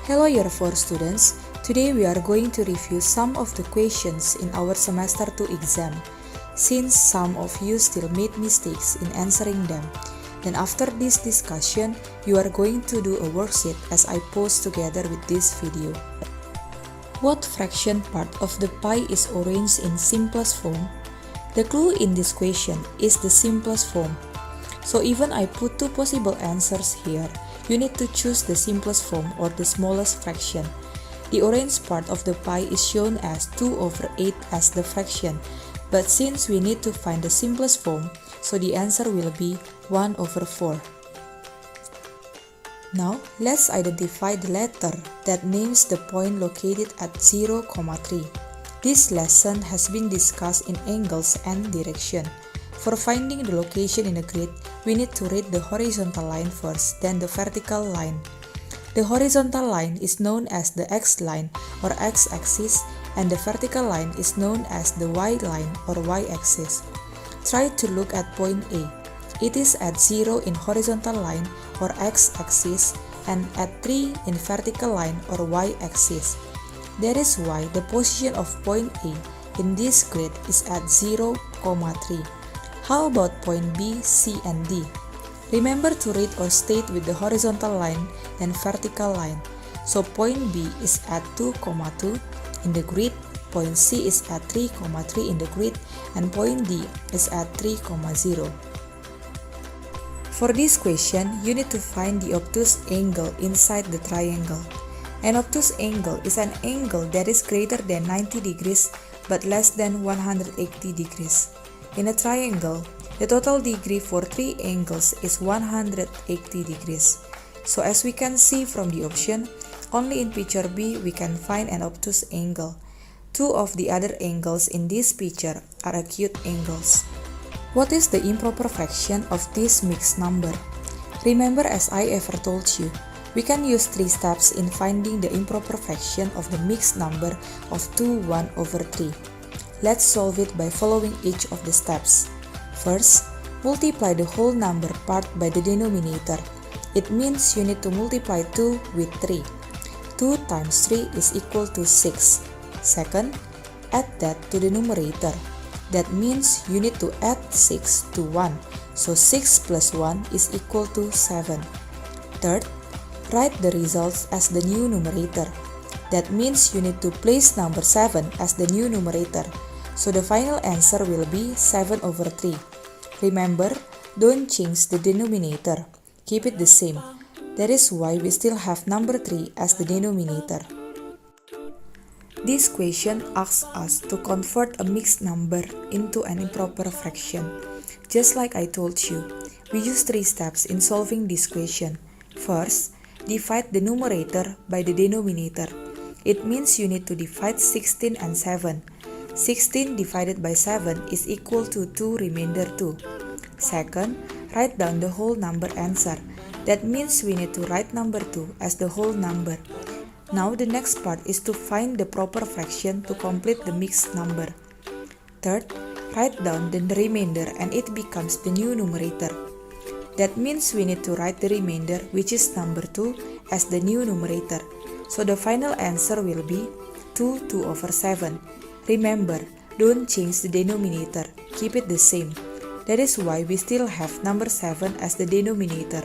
Hello Year 4 students, today we are going to review some of the questions in our semester 2 exam. Since some of you still made mistakes in answering them, then after this discussion, you are going to do a worksheet as I post together with this video. What fraction part of the pie is arranged in simplest form? The clue in this question is the simplest form. So even I put two possible answers here, you need to choose the simplest form or the smallest fraction. The orange part of the pie is shown as 2/8 as the fraction, but since we need to find the simplest form, so the answer will be 1/4. Now, let's identify the letter that names the point located at 0,3. This lesson has been discussed in angles and direction. For finding the location in a grid, we need to read the horizontal line first, then the vertical line. The horizontal line is known as the x-line or x-axis, and the vertical line is known as the y-line or y-axis. Try to look at point A. It is at 0 in horizontal line or x-axis and at 3 in vertical line or y-axis. That is why the position of point A in this grid is at 0,3. How about point B, C, and D? Remember to read or state with the horizontal line and vertical line. So point B is at 2,2 in the grid, point C is at 3,3 in the grid, and point D is at 3,0. For this question, you need to find the obtuse angle inside the triangle. An obtuse angle is an angle that is greater than 90 degrees but less than 180 degrees. In a triangle, the total degree for three angles is 180 degrees. So as we can see from the option, only in picture B we can find an obtuse angle. Two of the other angles in this picture are acute angles. What is the improper fraction of this mixed number? Remember, as I ever told you, we can use three steps in finding the improper fraction of the mixed number of 1/3. Let's solve it by following each of the steps. First, multiply the whole number part by the denominator. It means you need to multiply 2 with 3. 2 times 3 is equal to 6. Second, add that to the numerator. That means you need to add 6 to 1. So 6 plus 1 is equal to 7. Third, write the results as the new numerator. That means you need to place number 7 as the new numerator. So the final answer will be 7/3. Remember, don't change the denominator. Keep it the same. That is why we still have number 3 as the denominator. This question asks us to convert a mixed number into an improper fraction. Just like I told you, we use three steps in solving this question. First, divide the numerator by the denominator. It means you need to divide 16 and 7. 16 divided by 7 is equal to 2 remainder 2. Second, write down the whole number answer. That means we need to write number 2 as the whole number. Now the next part is to find the proper fraction to complete the mixed number. Third, write down the remainder and it becomes the new numerator. That means we need to write the remainder, which is number 2, as the new numerator. So the final answer will be 2/7. Remember, don't change the denominator, keep it the same. That is why we still have number 7 as the denominator.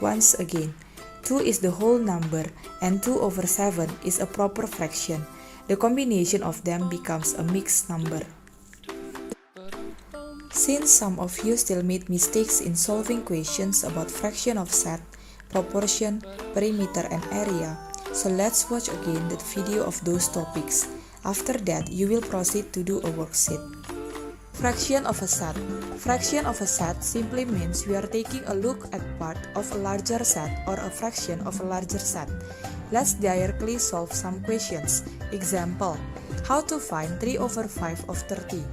Once again, 2 is the whole number and 2/7 is a proper fraction. The combination of them becomes a mixed number. Since some of you still made mistakes in solving questions about fraction of set, proportion, perimeter, and area, so let's watch again that video of those topics. After that, you will proceed to do a worksheet. Fraction of a set. Fraction of a set simply means we are taking a look at part of a larger set or a fraction of a larger set. Let's directly solve some questions. Example, how to find 3/5 of 30?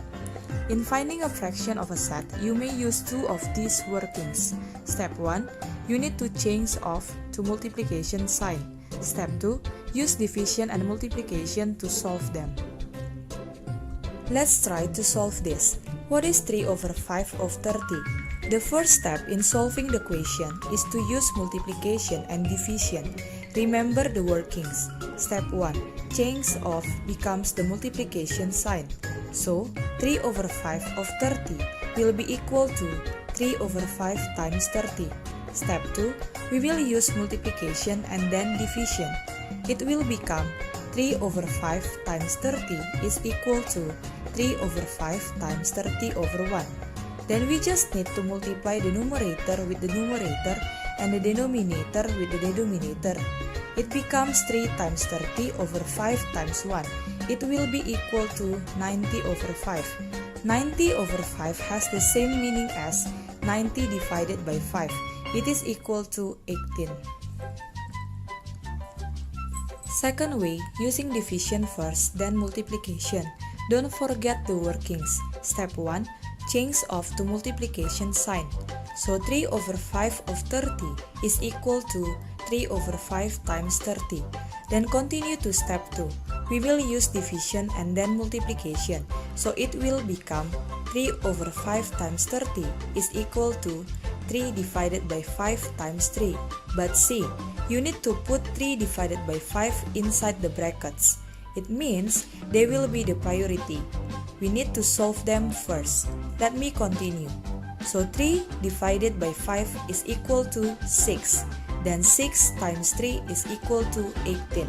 In finding a fraction of a set, you may use two of these workings. Step 1, you need to change off to multiplication sign. Step 2, use division and multiplication to solve them. Let's try to solve this. What is 3/5 of 30? The first step in solving the question is to use multiplication and division. Remember the workings. Step 1. Change of becomes the multiplication sign. So, 3 over 5 of 30 will be equal to 3 over 5 times 30. Step 2. We will use multiplication and then division. It will become 3 over 5 times 30 is equal to 3 over 5 times 30 over 1. Then we just need to multiply the numerator with the numerator and the denominator with the denominator. It becomes 3 times 30 over 5 times 1. It will be equal to 90 over 5. 90 over 5 has the same meaning as 90 divided by 5. It is equal to 18. Second way, using division first, then multiplication. Don't forget the workings. Step 1. Change of to multiplication sign. So 3 over 5 of 30 is equal to 3 over 5 times 30. Then continue to step 2. We will use division and then multiplication. So it will become 3 over 5 times 30 is equal to 3 divided by 5 times 3. But see, you need to put 3 divided by 5 inside the brackets. It means they will be the priority. We need to solve them first. Let me continue. So 3 divided by 5 is equal to 6. Then 6 times 3 is equal to 18.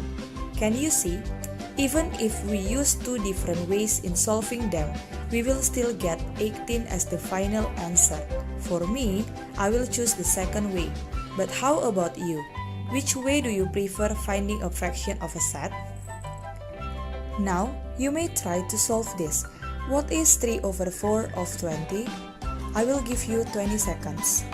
Can you see? Even if we use two different ways in solving them, we will still get 18 as the final answer. For me, I will choose the second way. But how about you? Which way do you prefer finding a fraction of a set? Now, you may try to solve this. What is 3 over 4 of 20? I will give you 20 seconds.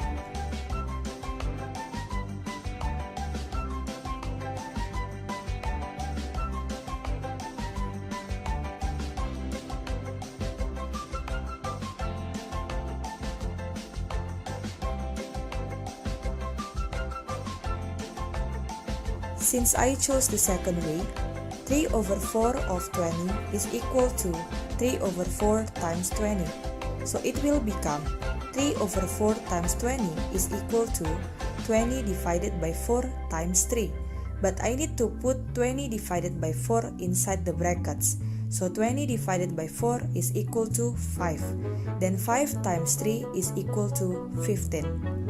Since I chose the second way, 3 over 4 of 20 is equal to 3 over 4 times 20. So it will become 3 over 4 times 20 is equal to 20 divided by 4 times 3. But I need to put 20 divided by 4 inside the brackets. So 20 divided by 4 is equal to 5. Then 5 times 3 is equal to 15.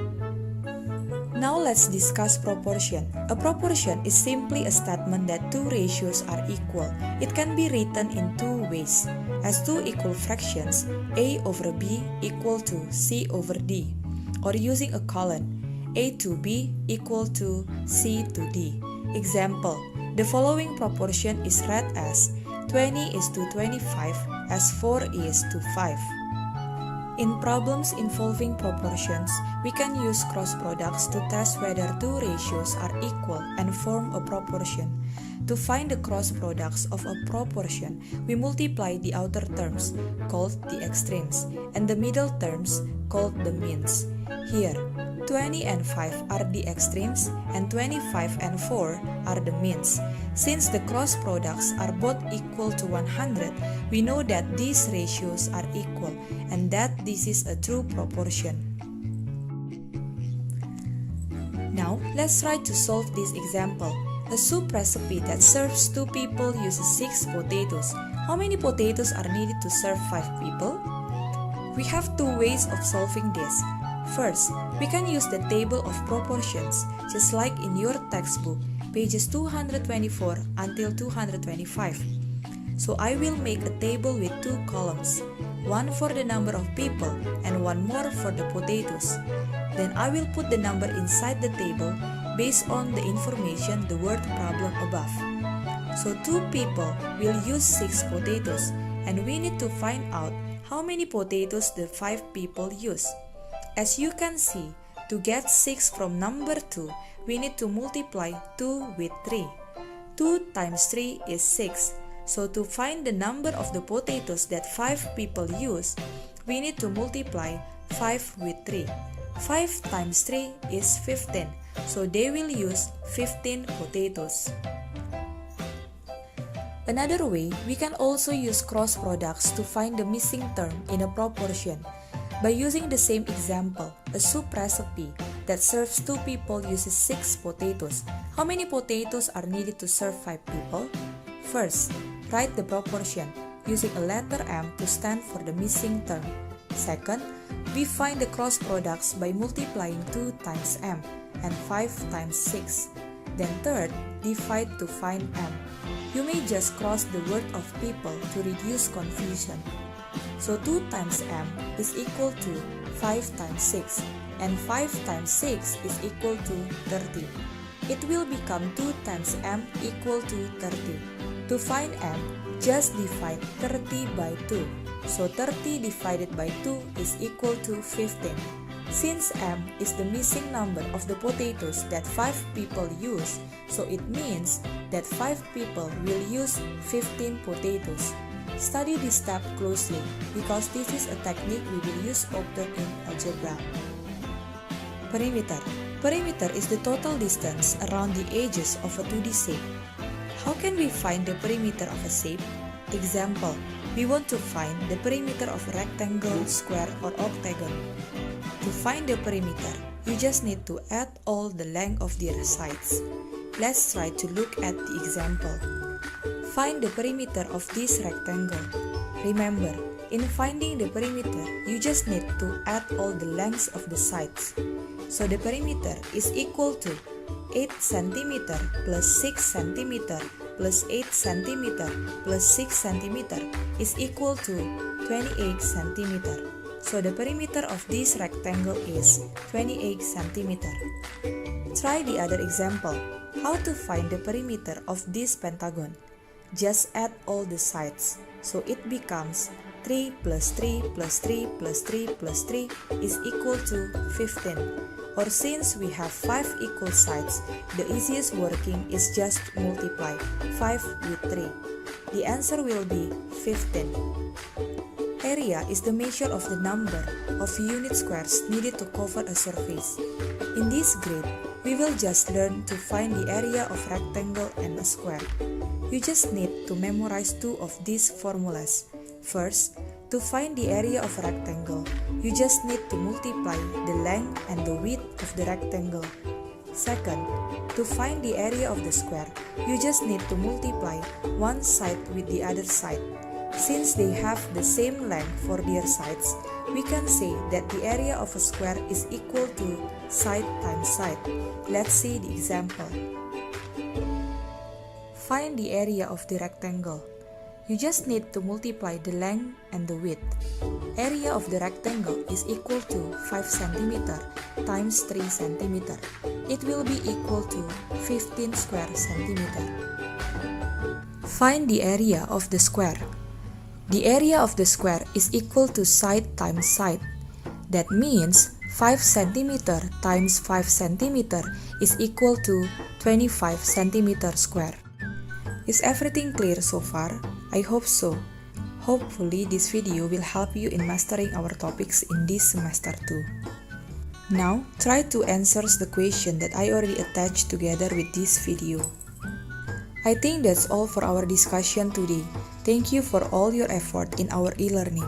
Now let's discuss proportion. A proportion is simply a statement that two ratios are equal. It can be written in two ways. As two equal fractions, A over B equal to C over D. Or using a colon, A to B equal to C to D. Example, the following proportion is read as 20 is to 25 as 4 is to 5. In problems involving proportions, we can use cross products to test whether two ratios are equal and form a proportion. To find the cross products of a proportion, we multiply the outer terms, called the extremes, and the middle terms, called the means. Here, 20 and 5 are the extremes, and 25 and 4 are the means. Since the cross products are both equal to 100, we know that these ratios are equal, and that this is a true proportion. Now, let's try to solve this example. A soup recipe that serves 2 people uses 6 potatoes. How many potatoes are needed to serve 5 people? We have 2 ways of solving this. First, we can use the table of proportions, just like in your textbook, pages 224 until 225. So I will make a table with 2 columns, one for the number of people and one more for the potatoes. Then I will put the number inside the table based on the information the word problem above. So 2 people will use 6 potatoes, and we need to find out how many potatoes the 5 people use. As you can see, to get 6 from number 2, we need to multiply 2 with 3. 2 times 3 is 6. So to find the number of the potatoes that 5 people use, we need to multiply 5 with 3. 5 times 3 is 15. So they will use 15 potatoes. Another way, we can also use cross products to find the missing term in a proportion. By using the same example, a soup recipe, that serves 2 people uses 6 potatoes. How many potatoes are needed to serve 5 people? First, write the proportion using a letter M to stand for the missing term. Second, we find the cross products by multiplying 2 times M and 5 times 6. Then third, divide to find M. You may just cross the word of people to reduce confusion. So 2 times M is equal to 5 times 6, and 5 times 6 is equal to 30. It will become 2 times M equal to 30. To find M, just divide 30 by 2. So 30 divided by 2 is equal to 15. Since M is the missing number of the potatoes that 5 people use, so it means that 5 people will use 15 potatoes. Study this step closely because this is a technique we will use often in algebra. Perimeter. Perimeter is the total distance around the edges of a 2D shape. How can we find the perimeter of a shape? Example, we want to find the perimeter of a rectangle, square, or octagon. To find the perimeter, you just need to add all the length of their sides. Let's try to look at the example. Find the perimeter of this rectangle. Remember, in finding the perimeter, you just need to add all the lengths of the sides. So the perimeter is equal to 8 cm plus 6 cm plus 8 cm plus 6 cm is equal to 28 cm. So the perimeter of this rectangle is 28 cm. Try the other example. How to find the perimeter of this pentagon? Just add all the sides. So it becomes 3 plus 3 plus 3 plus 3 plus 3 is equal to 15. Or since we have 5 equal sides, the easiest working is just multiply 5 with 3. The answer will be 15. Area is the measure of the number of unit squares needed to cover a surface. In this grade, we will just learn to find the area of rectangle and a square. You just need to memorize 2 of these formulas. First, to find the area of a rectangle, you just need to multiply the length and the width of the rectangle. Second, to find the area of the square, you just need to multiply one side with the other side. Since they have the same length for their sides, we can say that the area of a square is equal to side times side. Let's see the example. Find the area of the rectangle. You just need to multiply the length and the width. Area of the rectangle is equal to 5 cm times 3 cm. It will be equal to 15 square centimeter. Find the area of the square. The area of the square is equal to side times side. That means 5 cm times 5 cm is equal to 25 cm square. Is everything clear so far? I hope so. Hopefully this video will help you in mastering our topics in this semester too. Now, try to answer the question that I already attached together with this video. I think that's all for our discussion today. Thank you for all your effort in our e-learning.